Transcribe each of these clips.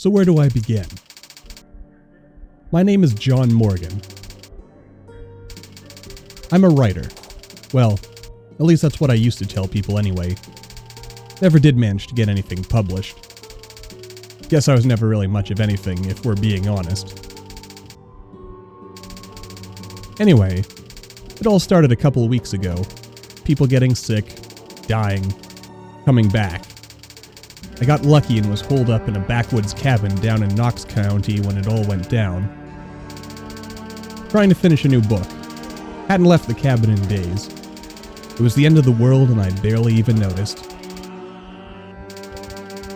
So where do I begin? My name is John Morgan. I'm a writer. Well, at least that's what I used to tell people anyway. Never did manage to get anything published. Guess I was never really much of anything, if we're being honest. Anyway, it all started a couple of weeks ago. People getting sick, dying, coming back. I got lucky and was holed up in a backwoods cabin down in Knox County when it all went down. Trying to finish a new book. Hadn't left the cabin in days. It was the end of the world and I barely even noticed.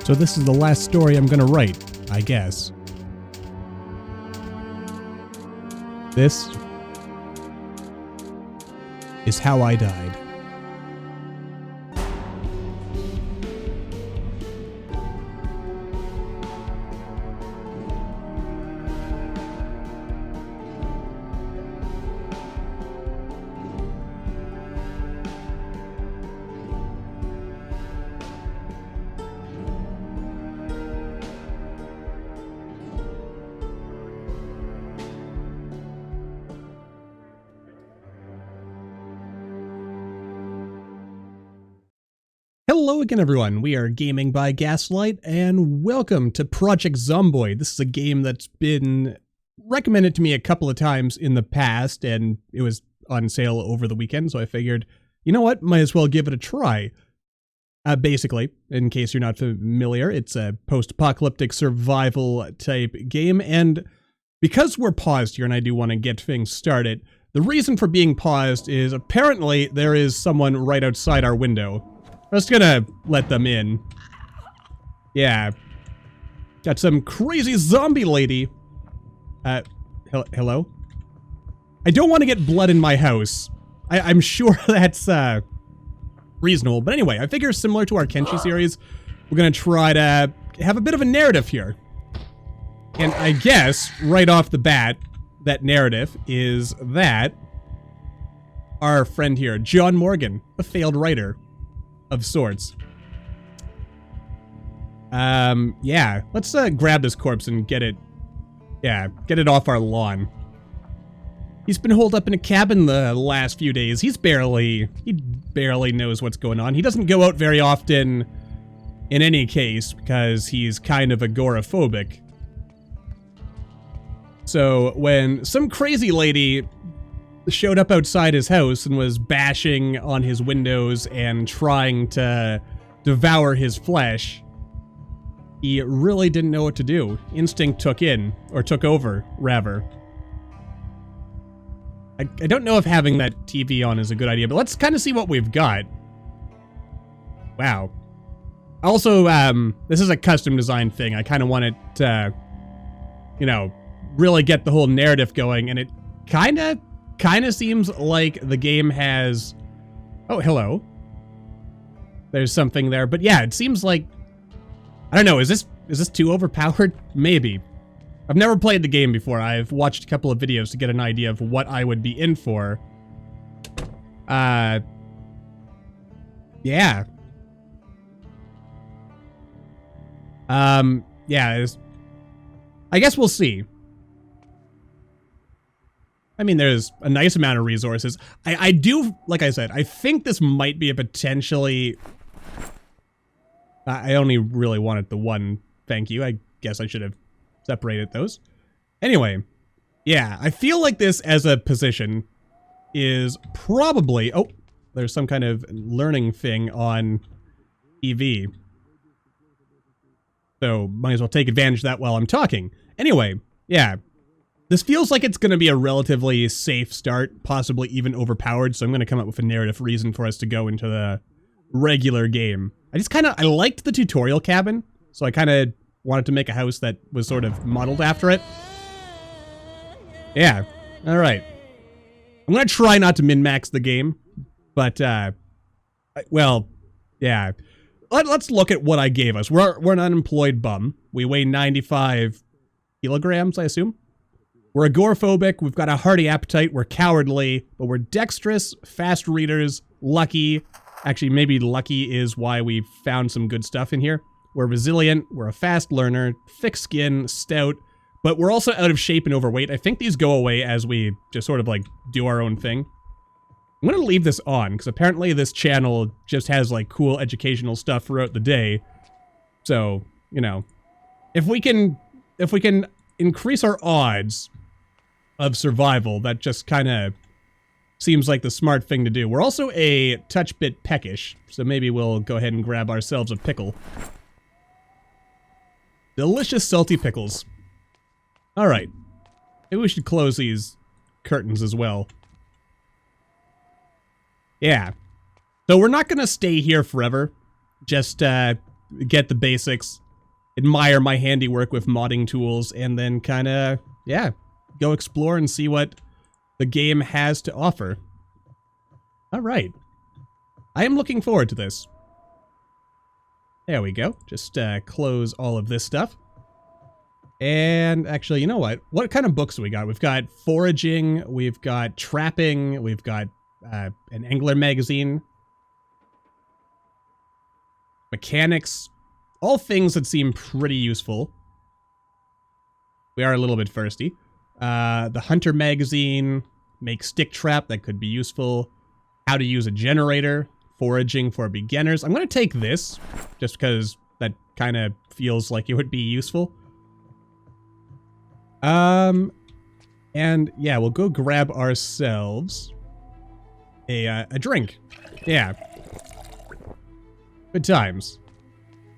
So this is the last story I'm gonna write, I guess. This is how I died. Hello again, everyone. We are Gaming by Gaslight, and welcome to Project Zomboid. This is a game that's been recommended to me a couple of times in the past, and it was on sale over the weekend, so I figured, you know what, might as well give it a try. Basically, in case you're not familiar, it's a post-apocalyptic survival type game, and because we're paused here and I do want to get things started, the reason for being paused is apparently there is someone right outside our window. I'm just gonna let them in. Yeah. Got some crazy zombie lady. Hello? I don't want to get blood in my house. I'm sure that's, reasonable. But anyway, I figure similar to our Kenshi series, we're gonna try to have a bit of a narrative here. And I guess, right off the bat, that narrative is that our friend here, John Morgan, a failed writer of sorts. Yeah, let's grab this corpse and get it off our lawn. He's been holed up in a cabin the last few days. He barely knows what's going on. He doesn't go out very often in any case because he's kind of agoraphobic. So when some crazy lady showed up outside his house and was bashing on his windows and trying to devour his flesh, he really didn't know what to do. Instinct took over, rather. I don't know if having that TV on is a good idea, but let's kind of see what we've got. Wow. Also, this is a custom design thing. I kind of wanted to, you know, really get the whole narrative going, and it kind of seems like the game has... Oh, hello. There's something there. But yeah, it seems like... I don't know, is this too overpowered? Maybe. I've never played the game before. I've watched a couple of videos to get an idea of what I would be in for. Yeah. Yeah, I guess we'll see. I mean, there's a nice amount of resources. I do, like I said, I think this might be a potentially... I only really wanted the one, thank you. I guess I should have separated those. Anyway, yeah, I feel like this as a position is probably... Oh, there's some kind of learning thing on TV. So, might as well take advantage of that while I'm talking. Anyway, yeah. This feels like it's going to be a relatively safe start, possibly even overpowered, so I'm going to come up with a narrative reason for us to go into the regular game. I liked the tutorial cabin, so I kind of wanted to make a house that was sort of modeled after it. Yeah, alright. I'm going to try not to min-max the game, but, well, yeah. Let's look at what I gave us. We're an unemployed bum. We weigh 95 kilograms, I assume. We're agoraphobic, we've got a hearty appetite, we're cowardly, but we're dexterous, fast readers, lucky. Actually, maybe lucky is why we found some good stuff in here. We're resilient, we're a fast learner, thick skin, stout, but we're also out of shape and overweight. I think these go away as we just sort of like do our own thing. I'm gonna leave this on, because apparently this channel just has like cool educational stuff throughout the day. So, you know, if we can increase our odds of survival, that just kind of seems like the smart thing to do. We're also a touch bit peckish, so maybe we'll go ahead and grab ourselves a pickle. Delicious salty pickles. Alright. Maybe we should close these curtains as well. Yeah. So we're not gonna stay here forever. Just get the basics, admire my handiwork with modding tools, and then kinda, yeah, go explore and see what the game has to offer. Alright. I am looking forward to this. There we go. Just close all of this stuff. And actually, you know what? What kind of books do we got? We've got foraging, we've got trapping, we've got an angler magazine, mechanics, all things that seem pretty useful. We are a little bit thirsty. The hunter magazine, make stick trap, that could be useful. How to use a generator, foraging for beginners. I'm going to take this, just because that kind of feels like it would be useful. And yeah, we'll go grab ourselves a drink. Yeah. Good times.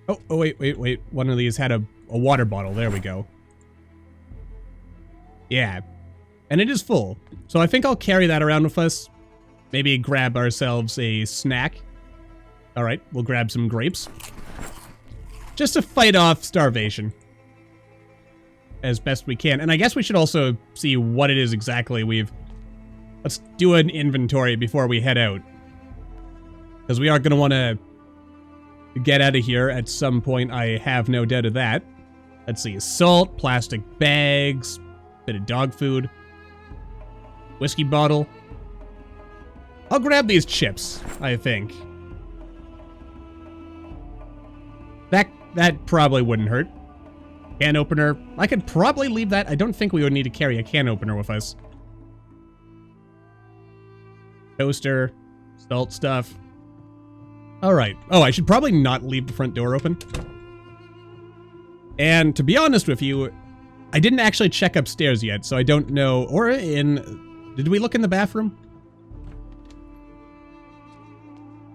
Oh, wait. One of these had a water bottle. There we go. Yeah. And it is full. So I think I'll carry that around with us. Maybe grab ourselves a snack. Alright, we'll grab some grapes. Just to fight off starvation. As best we can. And I guess we should also see what it is exactly we've... Let's do an inventory before we head out. Because we are going to want to get out of here at some point. I have no doubt of that. Let's see. Salt, plastic bags, bit of dog food, whiskey bottle. I'll grab these chips, I think. That probably wouldn't hurt. Can opener. I could probably leave that. I don't think we would need to carry a can opener with us. Toaster. Salt stuff. Alright. Oh, I should probably not leave the front door open. And to be honest with you, I didn't actually check upstairs yet, so I don't know. Or in... Did we look in the bathroom?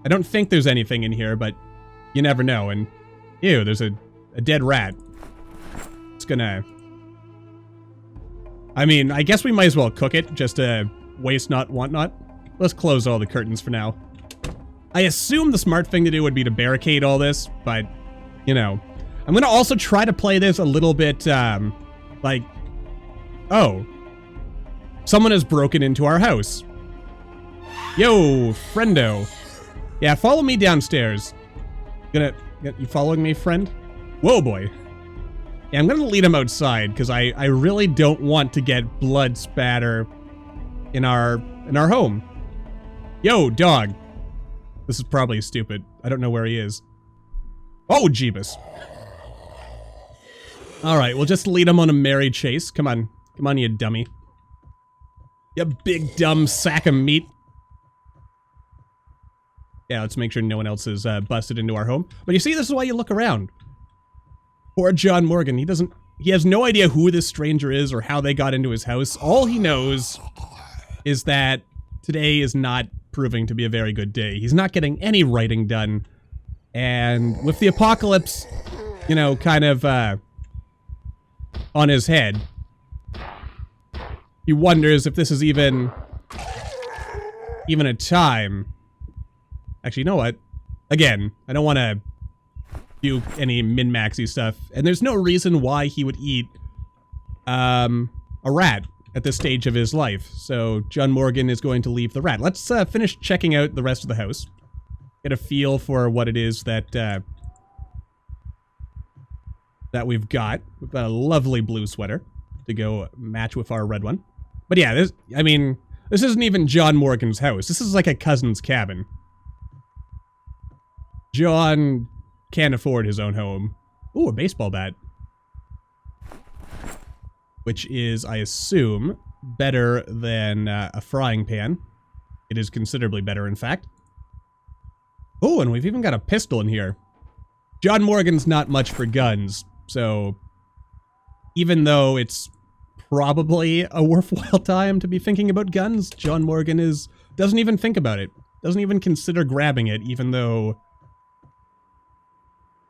I don't think there's anything in here, but you never know. And, ew, there's a dead rat. It's gonna... I mean, I guess we might as well cook it, just to waste not, want not. Let's close all the curtains for now. I assume the smart thing to do would be to barricade all this, but, you know. I'm gonna also try to play this a little bit, like... Oh. Someone has broken into our house. Yo, friendo. Yeah, follow me downstairs. You following me, friend? Whoa, boy. Yeah, I'm gonna lead him outside, because I really don't want to get blood spatter in our home. Yo, dog. This is probably stupid. I don't know where he is. Oh, Jeebus. Alright, we'll just lead him on a merry chase. Come on. Come on, you dummy. You big, dumb sack of meat. Yeah, let's make sure no one else is busted into our home. But you see, this is why you look around. Poor John Morgan. He has no idea who this stranger is or how they got into his house. All he knows is that today is not proving to be a very good day. He's not getting any writing done. And with the apocalypse, you know, kind of on his head, he wonders if this is even a time. Actually, you know what? Again, I don't want to do any min-maxy stuff. And there's no reason why he would eat a rat at this stage of his life. So John Morgan is going to leave the rat. Let's finish checking out the rest of the house. Get a feel for what it is that that we've got. We've got a lovely blue sweater to go match with our red one. But yeah, this isn't even John Morgan's house. This is like a cousin's cabin. John can't afford his own home. Ooh, a baseball bat. Which is, I assume, better than a frying pan. It is considerably better, in fact. Oh, and we've even got a pistol in here. John Morgan's not much for guns, so even though it's probably a worthwhile time to be thinking about guns, John Morgan doesn't even think about it. Doesn't even consider grabbing it, even though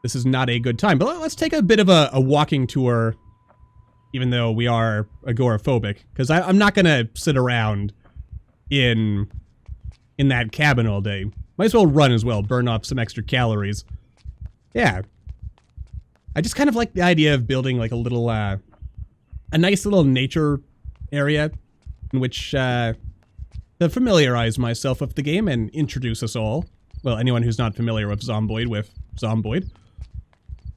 this is not a good time. But let's take a bit of a walking tour, even though we are agoraphobic, because I'm not gonna sit around in that cabin all day. Might as well run as well, burn off some extra calories. Yeah. I just kind of like the idea of building like a little, a nice little nature area in which, to familiarize myself with the game and introduce us all. Well, anyone who's not familiar with Zomboid.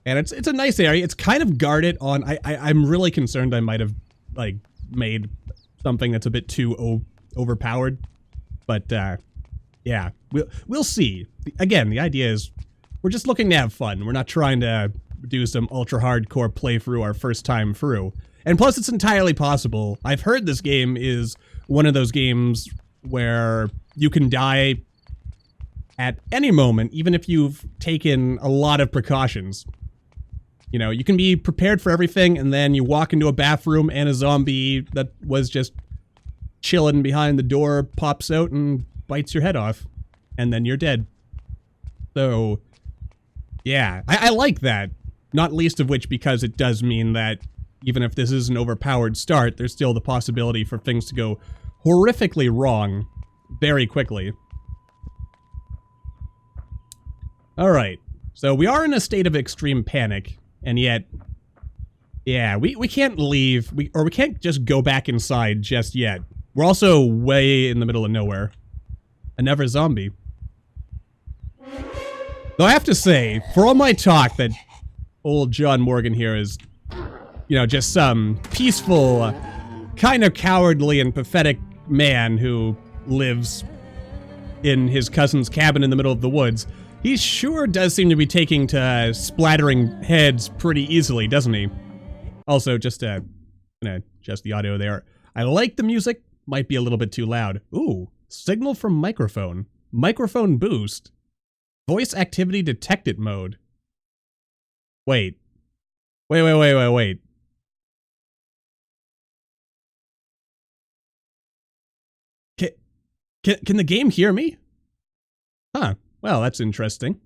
And it's a nice area. It's kind of guarded on, I'm really concerned I might have, like, made something that's a bit too overpowered. But, yeah, we'll see. Again, the idea is we're just looking to have fun. We're not trying to do some ultra hardcore playthrough our first time through. And plus, it's entirely possible. I've heard this game is one of those games where you can die at any moment, even if you've taken a lot of precautions. You know, you can be prepared for everything, and then you walk into a bathroom and a zombie that was just chilling behind the door pops out and bites your head off, and then you're dead. So, yeah, I like that. Not least of which because it does mean that even if this is an overpowered start, there's still the possibility for things to go horrifically wrong very quickly. Alright, so we are in a state of extreme panic, and yet, yeah, we can't leave, we can't just go back inside just yet. We're also way in the middle of nowhere. Another zombie. Though I have to say, for all my talk that old John Morgan here is, you know, just some peaceful, kind of cowardly and pathetic man who lives in his cousin's cabin in the middle of the woods, he sure does seem to be taking to splattering heads pretty easily, doesn't he? Also, just gonna adjust the audio there. I like the music, might be a little bit too loud. Ooh, signal from microphone. Microphone boost. Voice activity detected mode. Wait. Wait. Can the game hear me? Huh. Well, that's interesting.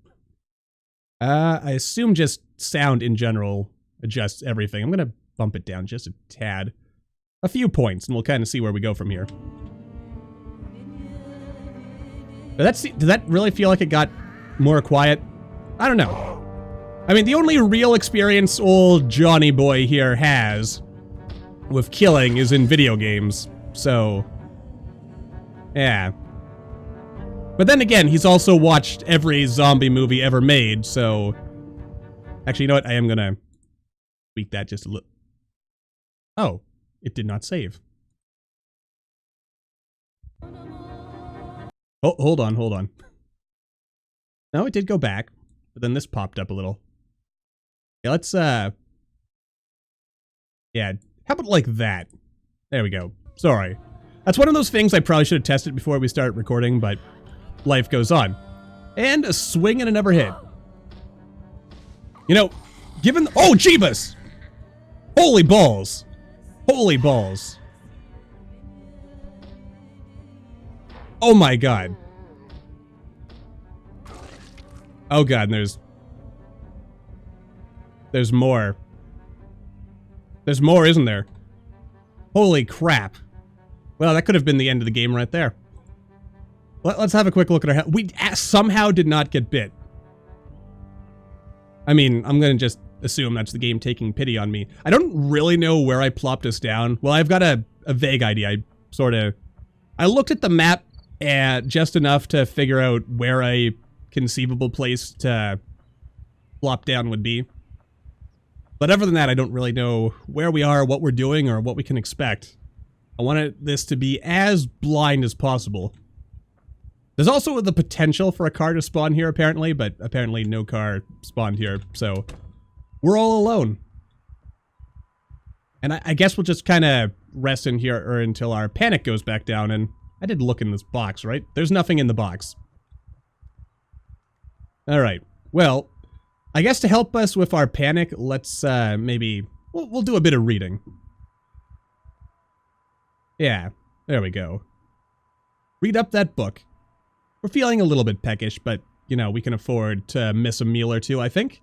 I assume just sound in general adjusts everything. I'm gonna bump it down just a tad. A few points, and we'll kind of see where we go from here. Did that really feel like it got more quiet? I don't know. I mean, the only real experience old Johnny Boy here has with killing is in video games, so yeah. But then again, he's also watched every zombie movie ever made, so actually, you know what? I am gonna tweak that just a little. Oh, it did not save. Oh, hold on. No, it did go back, but then this popped up a little. Yeah, let's, yeah, how about like that? There we go. Sorry. That's one of those things I probably should have tested before we start recording, but life goes on. And a swing and a never hit. You know, given... Oh, Jeebus! Holy balls. Holy balls. Oh my god. Oh god, and there's more. There's more, isn't there? Holy crap. Well, that could have been the end of the game right there. Let's have a quick look at our health. We somehow did not get bit. I mean, I'm gonna just assume that's the game taking pity on me. I don't really know where I plopped us down. Well, I've got a vague idea. I looked at the map just enough to figure out where a conceivable place to plop down would be. But other than that, I don't really know where we are, what we're doing, or what we can expect. I wanted this to be as blind as possible. There's also the potential for a car to spawn here, apparently, but apparently no car spawned here, so we're all alone. And I guess we'll just kind of rest in here or until our panic goes back down, and I did look in this box, right? There's nothing in the box. Alright, well, I guess to help us with our panic, let's maybe, we'll do a bit of reading. Yeah, there we go. Read up that book. We're feeling a little bit peckish, but, you know, we can afford to miss a meal or two, I think.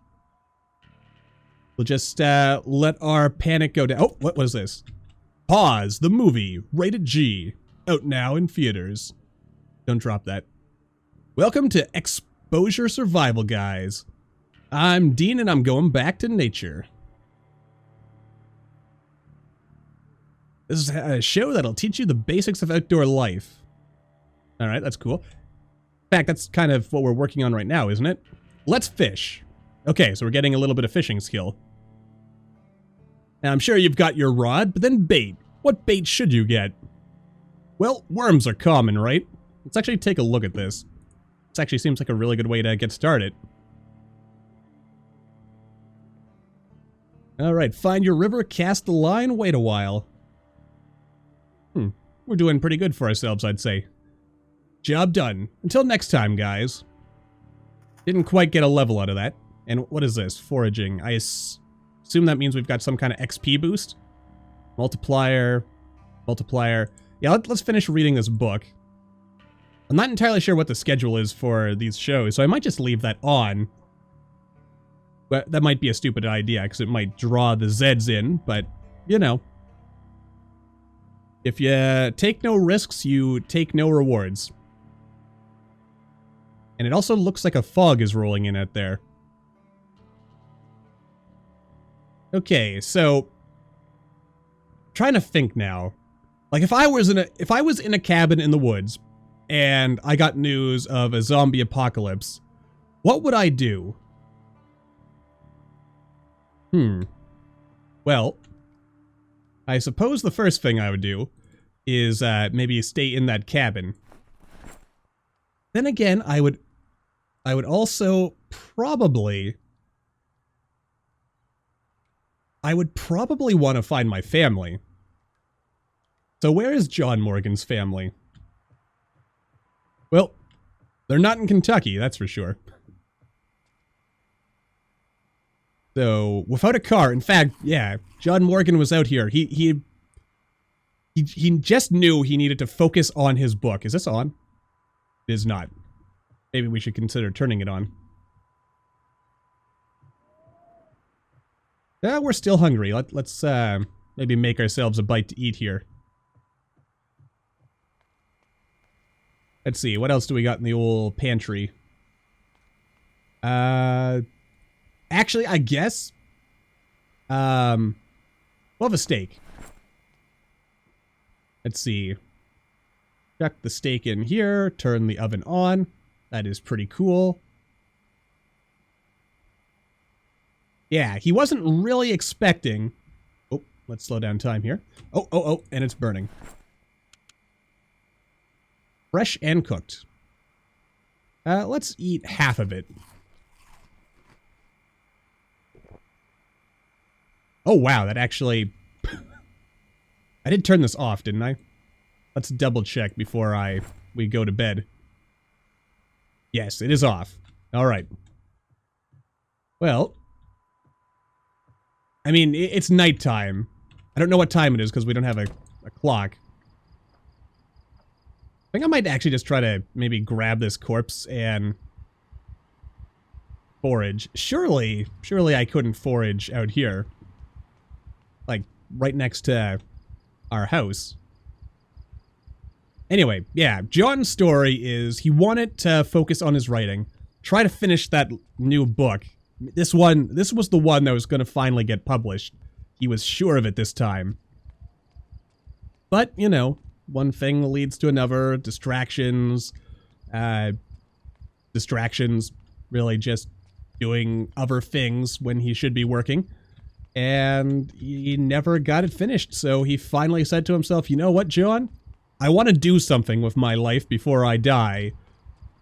We'll just let our panic go down. Oh, what was this? Pause, the movie, rated G. Out now in theaters. Don't drop that. Welcome to Exposure Survival, guys. I'm Dean and I'm going back to nature. This is a show that'll teach you the basics of outdoor life. Alright, that's cool. In fact, that's kind of what we're working on right now, isn't it? Let's fish. Okay, so we're getting a little bit of fishing skill. Now, I'm sure you've got your rod, but then bait. What bait should you get? Well, worms are common, right? Let's actually take a look at this. This actually seems like a really good way to get started. Alright, find your river, cast the line, wait a while. We're doing pretty good for ourselves, I'd say. Job done. Until next time, guys. Didn't quite get a level out of that. And what is this? Foraging. I assume that means we've got some kind of XP boost? Multiplier. Multiplier. Yeah, let's finish reading this book. I'm not entirely sure what the schedule is for these shows, so I might just leave that on. But that might be a stupid idea, because it might draw the Zeds in, but, you know. If you take no risks, you take no rewards. And it also looks like a fog is rolling in out there. Okay, so trying to think now. Like if I was in a cabin in the woods and I got news of a zombie apocalypse, what would I do? Well, I suppose the first thing I would do is maybe stay in that cabin. Then again, I would also probably want to find my family. So where is John Morgan's family? Well, they're not in Kentucky, that's for sure. So, without a car, in fact, yeah, John Morgan was out here. He just knew he needed to focus on his book. Is this on? It is not. Maybe we should consider turning it on. Yeah, we're still hungry. Let's maybe make ourselves a bite to eat here. Let's see, what else do we got in the old pantry? Actually, I guess, we'll have a steak. Let's see. Chuck the steak in here, turn the oven on. That is pretty cool. Yeah, he wasn't really expecting... Oh, let's slow down time here. Oh, and it's burning. Fresh and cooked. Let's eat half of it. Oh, wow, that actually... I did turn this off, didn't I? Let's double check before we go to bed. Yes, it is off. Alright. Well... I mean, it's nighttime. I don't know what time it is because we don't have a clock. I think I might actually just try to maybe grab this corpse and forage. Surely I couldn't forage out here. Like, right next to our house. Anyway, yeah, John's story is he wanted to focus on his writing, try to finish that new book. This was the one that was going to finally get published. He was sure of it this time. But, you know, one thing leads to another. Distractions, really just doing other things when he should be working. And he never got it finished, so he finally said to himself, you know what, John? I want to do something with my life before I die,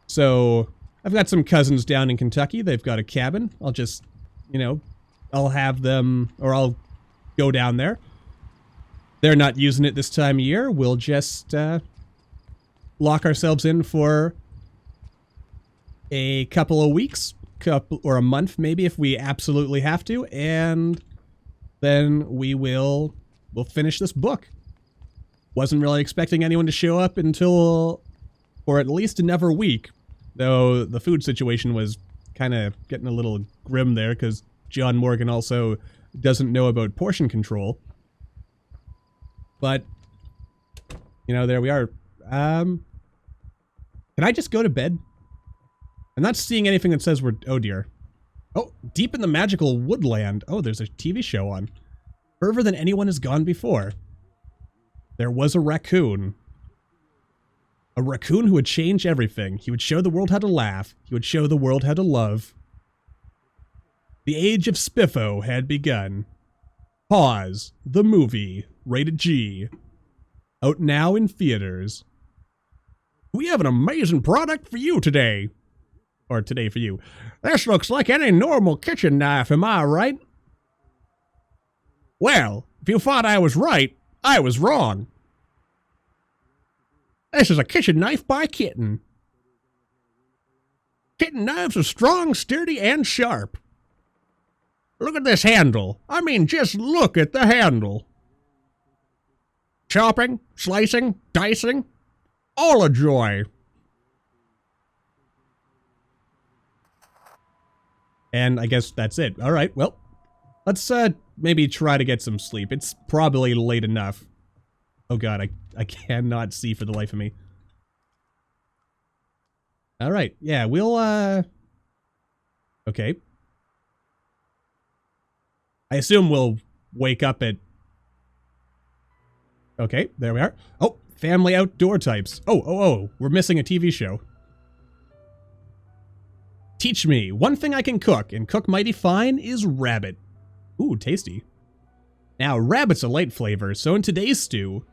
So I've got some cousins down in Kentucky. They've got a cabin. I'll just, you know, I'll have them, or I'll go down there. They're not using it this time of year. We'll just lock ourselves in for a couple of weeks, or a month maybe if we absolutely have to, and then we'll finish this book. Wasn't really expecting anyone to show up until, or at least another week, though the food situation was kind of getting a little grim there because John Morgan also doesn't know about portion control. But, you know, there we are. Can I just go to bed? I'm not seeing anything that says we're... Oh, dear. Oh, deep in the magical woodland. Oh, there's a TV show on. Further than anyone has gone before. There was a raccoon. A raccoon who would change everything. He would show the world how to laugh. He would show the world how to love. The age of Spiffo had begun. Pause. The movie. Rated G. Out now in theaters. We have an amazing product for you today. Or today for you. This looks like any normal kitchen knife, am I right? Well, if you thought I was right, I was wrong. This is a kitchen knife by Kitten. Kitten knives are strong, sturdy, and sharp. Look at this handle. I mean, just look at the handle. Chopping, slicing, dicing, all a joy. And I guess that's it. All right, well, let's maybe try to get some sleep. It's probably late enough. Oh god, I cannot see for the life of me. All right, yeah, we'll, okay. I assume we'll wake up at... Okay, there we are. Oh, family outdoor types. Oh, we're missing a TV show. Teach me. One thing I can cook, and cook mighty fine, is rabbit. Ooh, tasty. Now, rabbit's a light flavor, so in today's stew,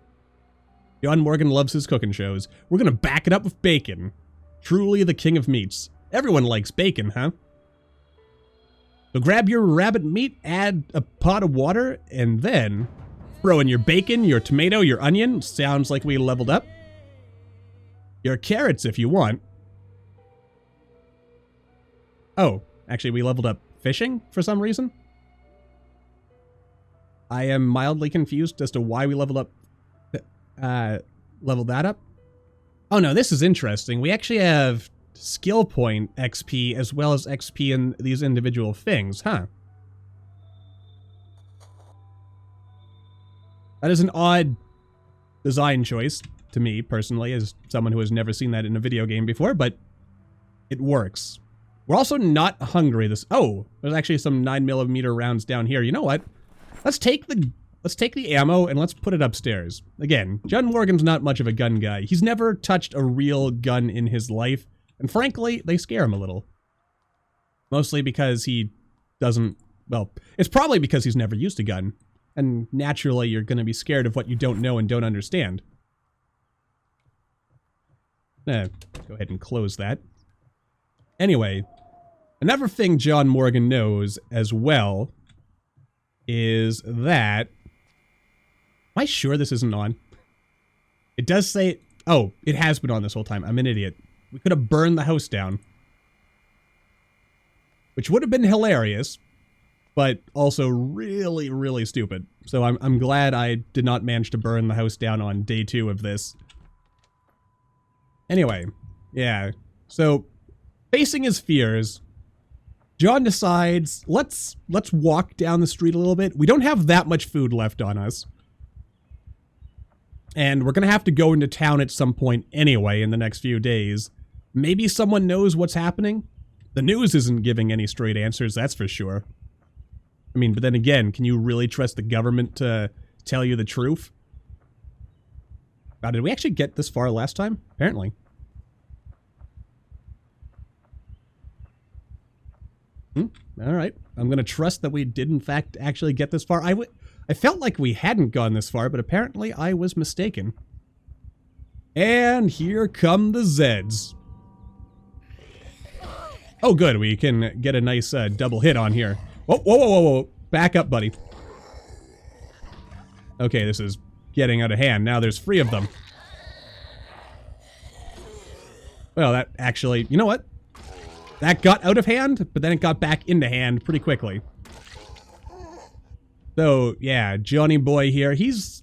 John Morgan loves his cooking shows. We're gonna back it up with bacon. Truly the king of meats. Everyone likes bacon, huh? So grab your rabbit meat, add a pot of water, and then throw in your bacon, your tomato, your onion. Sounds like we leveled up. Your carrots if you want. Oh, actually we leveled up fishing for some reason. I am mildly confused as to why we leveled that up. Oh no, this is interesting. We actually have skill point XP as well as XP in these individual things, huh? That is an odd design choice to me, personally, as someone who has never seen that in a video game before, but it works. We're also not hungry this... Oh, there's actually some 9mm rounds down here. You know what? Let's take the ammo and let's put it upstairs. Again, John Morgan's not much of a gun guy. He's never touched a real gun in his life. And frankly, they scare him a little. Mostly because he doesn't... Well, it's probably because he's never used a gun. And naturally, you're going to be scared of what you don't know and don't understand. Go ahead and close that. Anyway, another thing John Morgan knows as well is that... Am I sure this isn't on? It does say... Oh, it has been on this whole time. I'm an idiot. We could have burned the house down. Which would have been hilarious, but also really, really stupid. So I'm glad I did not manage to burn the house down on day 2 of this. Anyway, yeah. So, facing his fears, John decides, let's walk down the street a little bit. We don't have that much food left on us. And we're going to have to go into town at some point anyway in the next few days. Maybe someone knows what's happening? The news isn't giving any straight answers, that's for sure. I mean, but then again, can you really trust the government to tell you the truth? Wow, did we actually get this far last time? Apparently. Alright. I'm going to trust that we did in fact actually get this far. I felt like we hadn't gone this far, but apparently I was mistaken. And here come the Zeds. Oh, good. We can get a nice double hit on here. Whoa, whoa, whoa, whoa, whoa. Back up, buddy. Okay, this is getting out of hand. Now there's 3 of them. Well, that actually... You know what? That got out of hand, but then it got back into hand pretty quickly. So, yeah, Johnny Boy here. He's...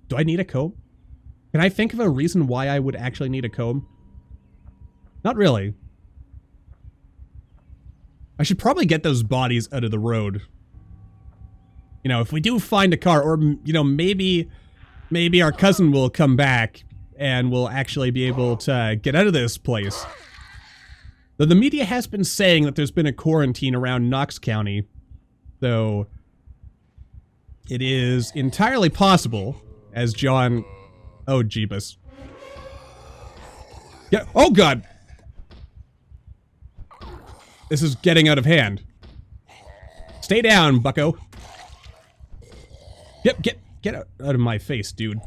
Do I need a comb? Can I think of a reason why I would actually need a comb? Not really. I should probably get those bodies out of the road. You know, if we do find a car, or, you know, maybe our cousin will come back and we'll actually be able to get out of this place. Though the media has been saying that there's been a quarantine around Knox County, so it is entirely possible, as John... Oh, Jeebus. Yeah, oh god! This is getting out of hand. Stay down, bucko. Yep, get out of my face, dude.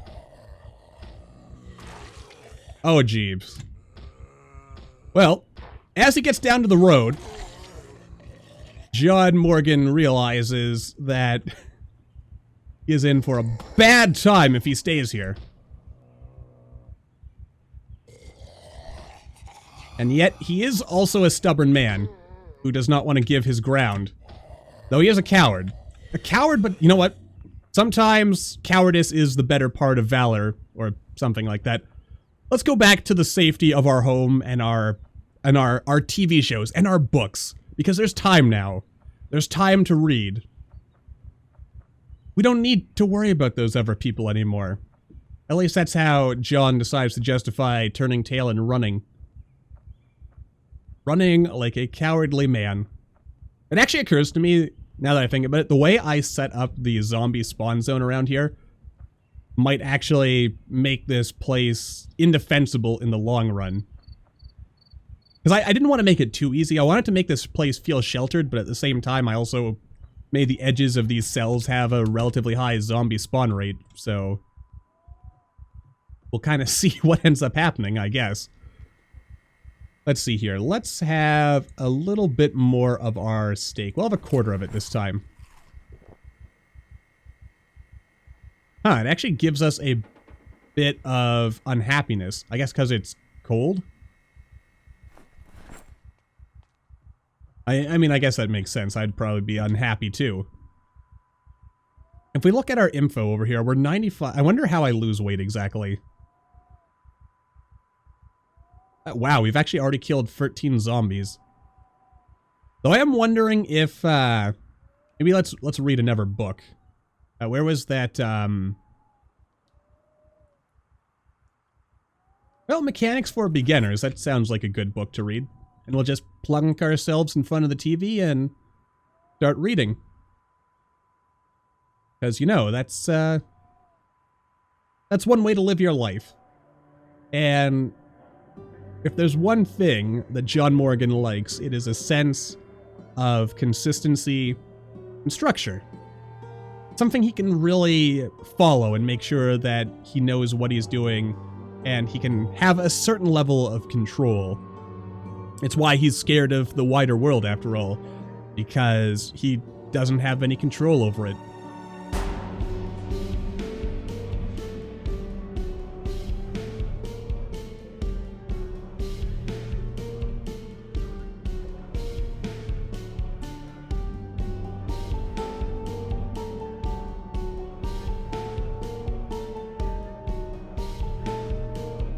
Oh, jeebs. Well, as he gets down to the road, John Morgan realizes that he is in for a bad time if he stays here. And yet, he is also a stubborn man who does not want to give his ground. Though he is a coward. A coward, but you know what? Sometimes cowardice is the better part of valor, or something like that. Let's go back to the safety of our home and our TV shows and our books. Because there's time now. There's time to read. We don't need to worry about those other people anymore. At least that's how John decides to justify turning tail and running. Running like a cowardly man. It actually occurs to me, now that I think about it, the way I set up the zombie spawn zone around here might actually make this place indefensible in the long run. Because I didn't want to make it too easy. I wanted to make this place feel sheltered, but at the same time I also made the edges of these cells have a relatively high zombie spawn rate, so we'll kind of see what ends up happening, I guess. Let's see here. Let's have a little bit more of our steak. We'll have a quarter of it this time. Huh, it actually gives us a bit of unhappiness. I guess because it's cold? I mean, I guess that makes sense. I'd probably be unhappy too. If we look at our info over here, we're 95. I wonder how I lose weight exactly. Wow, we've actually already killed 13 zombies. Though I am wondering if, maybe let's read another book. Where was that, well, Mechanics for Beginners. That sounds like a good book to read. And we'll just plunk ourselves in front of the TV and start reading. Because, you know, that's one way to live your life. And if there's one thing that John Morgan likes, it is a sense of consistency and structure. Something he can really follow and make sure that he knows what he's doing and he can have a certain level of control. It's why he's scared of the wider world, after all, because he doesn't have any control over it.